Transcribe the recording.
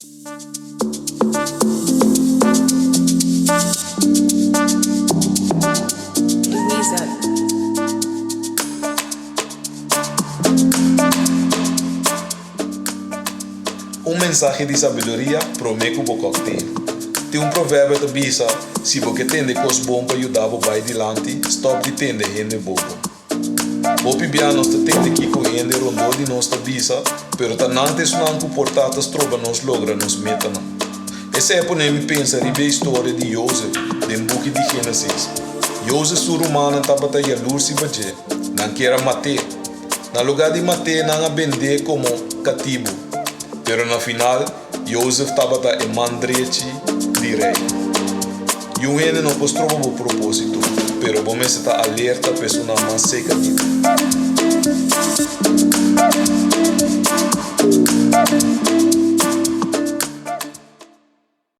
Luisa. Um mensagem de sabedoria pro meio cocktail. Tem um provérbio que diz: se você tem coisas boas para ajudar você vai adiante, stop de tender gente bobo. Bopi bia nós tem que correr rondou de nossa bisa, pero tanantes não comportadas trova nos logra nos meta não. Essa é por me pensa a história de Joseph, de book de Gênesis. Joseph sur humano estava a luz e baje, não queira matar. Na lugar de matar não a vender como cativo, pero na final Joseph estava a mandrete de rei. E o ene não postrou o propósito, pero bom está alerta a pessoa mais seca de